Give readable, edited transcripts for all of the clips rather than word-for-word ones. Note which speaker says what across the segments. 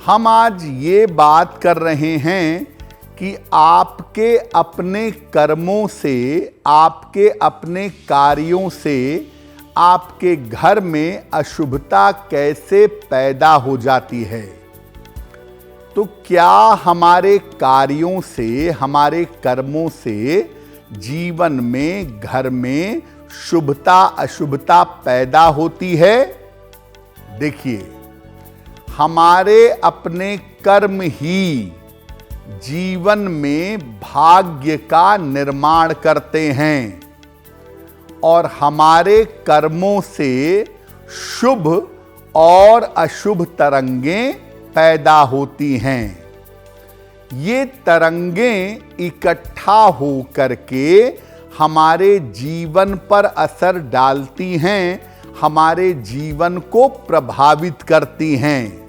Speaker 1: हम आज ये बात कर रहे हैं कि आपके अपने कर्मों से, आपके अपने कार्यों से आपके घर में अशुभता कैसे पैदा हो जाती है। तो क्या हमारे कार्यों से, हमारे कर्मों से जीवन में, घर में शुभता अशुभता पैदा होती है? देखिए, हमारे अपने कर्म ही जीवन में भाग्य का निर्माण करते हैं और हमारे कर्मों से शुभ और अशुभ तरंगें पैदा होती हैं। ये तरंगें इकट्ठा होकर के हमारे जीवन पर असर डालती हैं, हमारे जीवन को प्रभावित करती हैं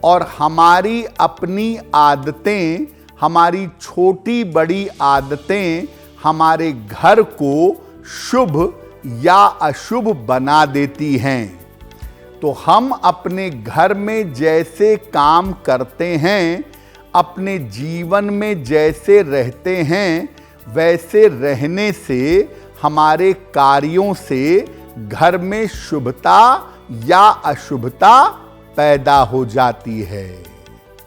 Speaker 1: और हमारी अपनी आदतें, हमारी छोटी बड़ी आदतें हमारे घर को शुभ या अशुभ बना देती हैं। तो हम अपने घर में जैसे काम करते हैं, अपने जीवन में जैसे रहते हैं, वैसे रहने से हमारे कार्यों से घर में शुभता या अशुभता पैदा हो जाती है।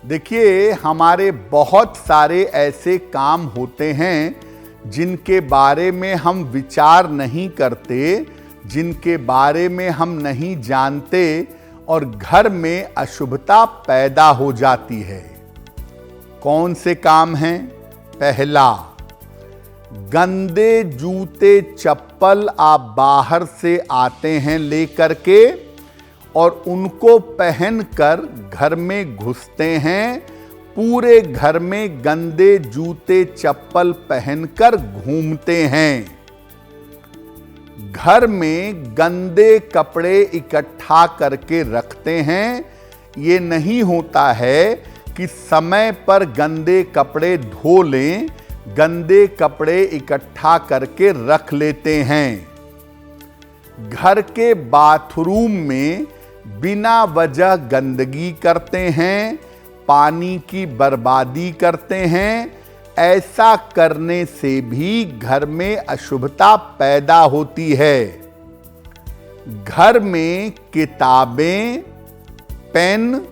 Speaker 1: देखिए, हमारे बहुत सारे ऐसे काम होते हैं जिनके बारे में हम विचार नहीं करते, जिनके बारे में हम नहीं जानते और घर में अशुभता पैदा हो जाती है। कौन से काम हैं? पहला, गंदे जूते चप्पल आप बाहर से आते हैं लेकर के और उनको पहनकर घर में घुसते हैं, पूरे घर में गंदे जूते चप्पल पहनकर घूमते हैं। घर में गंदे कपड़े इकट्ठा करके रखते हैं। ये नहीं होता है कि समय पर गंदे कपड़े धो लें, गंदे कपड़े इकट्ठा करके रख लेते हैं। घर के बाथरूम में बिना वजह गंदगी करते हैं, पानी की बर्बादी करते हैं। ऐसा करने से भी घर में अशुभता पैदा होती है। घर में किताबें, पेन,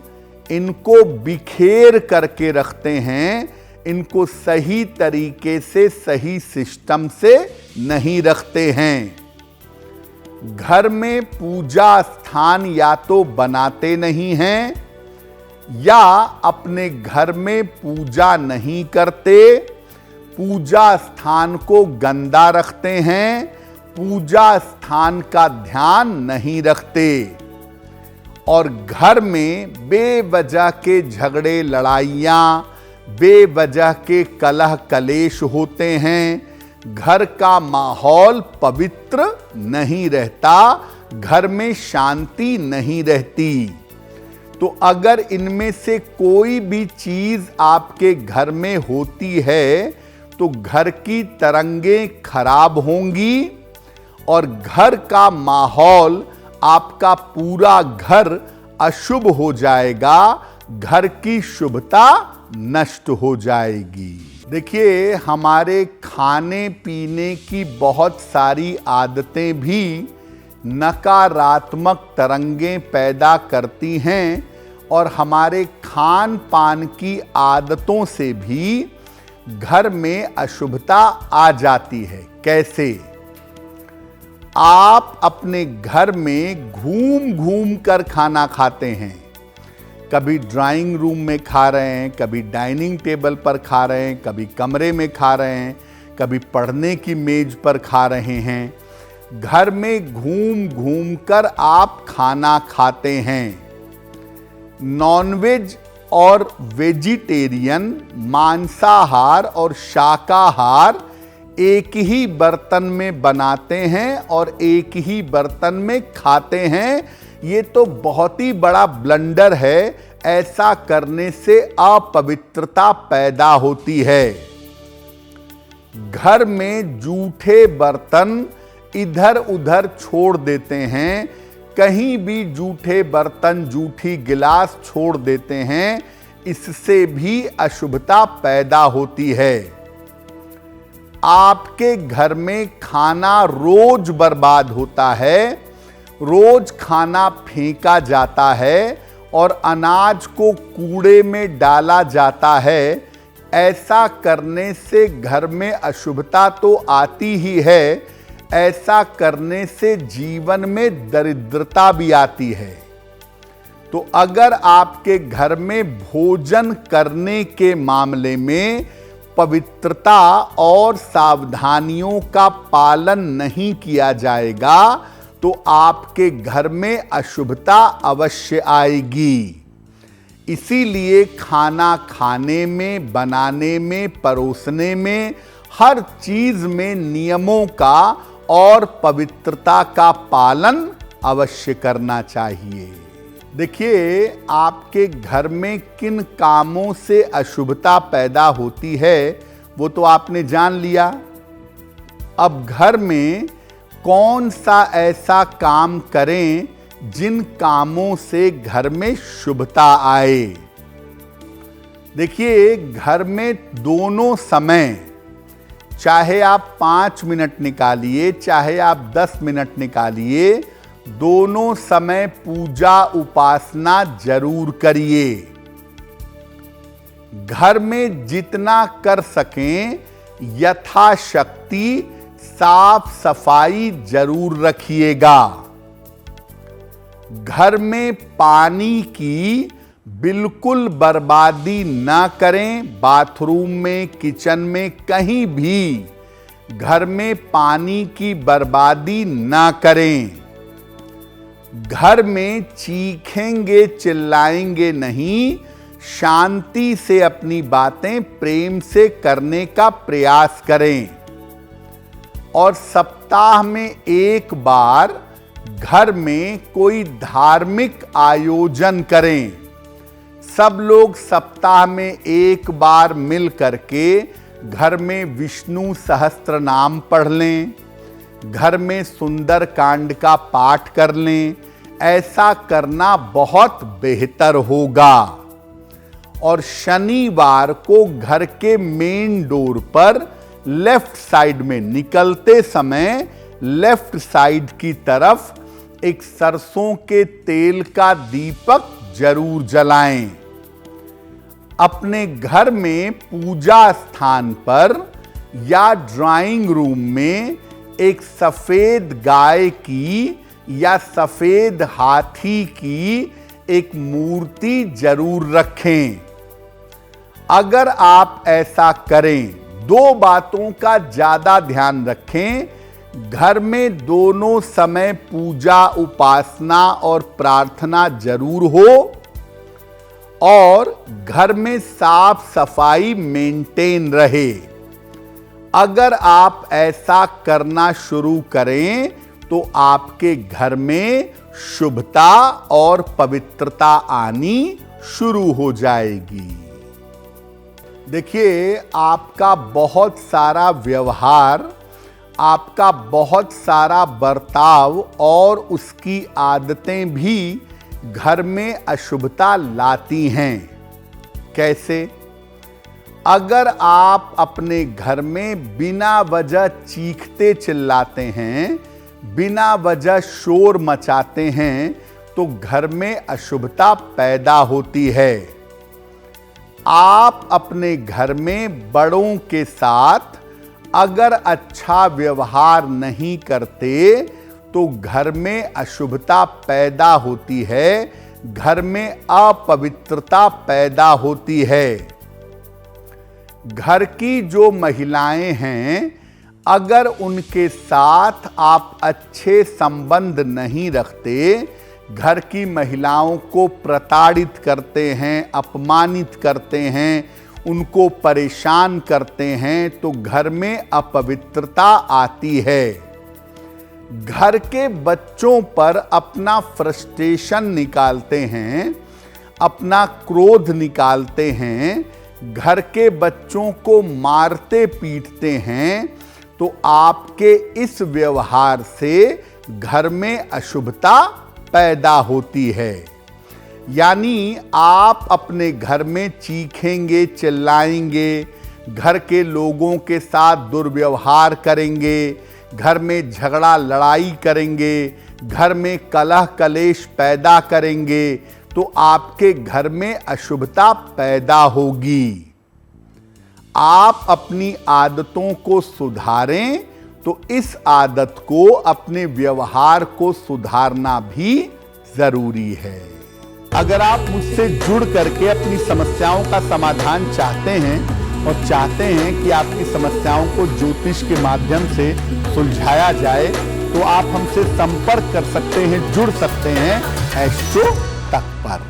Speaker 1: इनको बिखेर करके रखते हैं, इनको सही तरीके से, सही सिस्टम से नहीं रखते हैं। घर में पूजा स्थान या तो बनाते नहीं हैं या अपने घर में पूजा नहीं करते, पूजा स्थान को गंदा रखते हैं, पूजा स्थान का ध्यान नहीं रखते और घर में बेवजह के झगड़े, लड़ाइयाँ, बेवजह के कलह कलेश होते हैं। घर का माहौल पवित्र नहीं रहता, घर में शांति नहीं रहती। तो अगर इनमें से कोई भी चीज आपके घर में होती है तो घर की तरंगें खराब होंगी और घर का माहौल, आपका पूरा घर अशुभ हो जाएगा, घर की शुभता नष्ट हो जाएगी। देखिए, हमारे खाने पीने की बहुत सारी आदतें भी नकारात्मक तरंगें पैदा करती हैं और हमारे खान पान की आदतों से भी घर में अशुभता आ जाती है। कैसे? आप अपने घर में घूम घूम कर खाना खाते हैं। कभी ड्राइंग रूम में खा रहे हैं, कभी डाइनिंग टेबल पर खा रहे हैं, कभी कमरे में खा रहे हैं, कभी पढ़ने की मेज पर खा रहे हैं। घर में घूम घूम कर आप खाना खाते हैं। नॉनवेज और वेजिटेरियन, मांसाहार और शाकाहार एक ही बर्तन में बनाते हैं और एक ही बर्तन में खाते हैं। ये तो बहुत ही बड़ा ब्लंडर है। ऐसा करने से अपवित्रता पैदा होती है। घर में जूठे बर्तन इधर उधर छोड़ देते हैं, कहीं भी जूठे बर्तन, जूठी गिलास छोड़ देते हैं, इससे भी अशुभता पैदा होती है। आपके घर में खाना रोज बर्बाद होता है, रोज खाना फेंका जाता है और अनाज को कूड़े में डाला जाता है। ऐसा करने से घर में अशुभता तो आती ही है, ऐसा करने से जीवन में दरिद्रता भी आती है। तो अगर आपके घर में भोजन करने के मामले में पवित्रता और सावधानियों का पालन नहीं किया जाएगा तो आपके घर में अशुभता अवश्य आएगी। इसीलिए खाना खाने में, बनाने में, परोसने में, हर चीज में नियमों का और पवित्रता का पालन अवश्य करना चाहिए। देखिए, आपके घर में किन कामों से अशुभता पैदा होती है वो तो आपने जान लिया। अब घर में कौन सा ऐसा काम करें जिन कामों से घर में शुभता आए। देखिए, घर में दोनों समय, चाहे आप 5 मिनट निकालिए, चाहे आप 10 मिनट निकालिए, दोनों समय पूजा उपासना जरूर करिए। घर में जितना कर सकें यथाशक्ति साफ सफाई जरूर रखिएगा। घर में पानी की बिल्कुल बर्बादी ना करें। बाथरूम में, किचन में, कहीं भी घर में पानी की बर्बादी ना करें। घर में चीखेंगे, चिल्लाएंगे नहीं, शांति से अपनी बातें प्रेम से करने का प्रयास करें। और सप्ताह में एक बार घर में कोई धार्मिक आयोजन करें। सब लोग सप्ताह में एक बार मिल करके घर में विष्णु सहस्त्र नाम पढ़ लें, घर में सुंदर कांड का पाठ कर लें। ऐसा करना बहुत बेहतर होगा। और शनिवार को घर के मेन डोर पर लेफ्ट साइड में निकलते समय लेफ्ट साइड की तरफ एक सरसों के तेल का दीपक जरूर जलाएं। अपने घर में पूजा स्थान पर या ड्राइंग रूम में एक सफेद गाय की या सफेद हाथी की एक मूर्ति जरूर रखें। अगर आप ऐसा करें, 2 बातों का ज्यादा ध्यान रखें। घर में दोनों समय पूजा उपासना और प्रार्थना जरूर हो और घर में साफ सफाई मेंटेन रहे। अगर आप ऐसा करना शुरू करें तो आपके घर में शुभता और पवित्रता आनी शुरू हो जाएगी। देखिए, आपका बहुत सारा व्यवहार, आपका बहुत सारा बर्ताव और उसकी आदतें भी घर में अशुभता लाती हैं। कैसे? अगर आप अपने घर में बिना वजह चीखते चिल्लाते हैं, बिना वजह शोर मचाते हैं, तो घर में अशुभता पैदा होती है। आप अपने घर में बड़ों के साथ अगर अच्छा व्यवहार नहीं करते तो घर में अशुभता पैदा होती है, घर में अपवित्रता पैदा होती है। घर की जो महिलाएं हैं, अगर उनके साथ आप अच्छे संबंध नहीं रखते, घर की महिलाओं को प्रताड़ित करते हैं, अपमानित करते हैं, उनको परेशान करते हैं, तो घर में अपवित्रता आती है। घर के बच्चों पर अपना फ्रस्ट्रेशन निकालते हैं, अपना क्रोध निकालते हैं, घर के बच्चों को मारते पीटते हैं, तो आपके इस व्यवहार से घर में अशुभता पैदा होती है। यानी आप अपने घर में चीखेंगे, चिल्लाएंगे, घर के लोगों के साथ दुर्व्यवहार करेंगे, घर में झगड़ा लड़ाई करेंगे, घर में कलह कलेश पैदा करेंगे, तो आपके घर में अशुभता पैदा होगी। आप अपनी आदतों को सुधारें तो इस आदत को, अपने व्यवहार को सुधारना भी जरूरी है। अगर आप मुझसे जुड़ करके अपनी समस्याओं का समाधान चाहते हैं और चाहते हैं कि आपकी समस्याओं को ज्योतिष के माध्यम से सुलझाया जाए, तो आप हमसे संपर्क कर सकते हैं, जुड़ सकते हैं एस्ट्रो तक पर।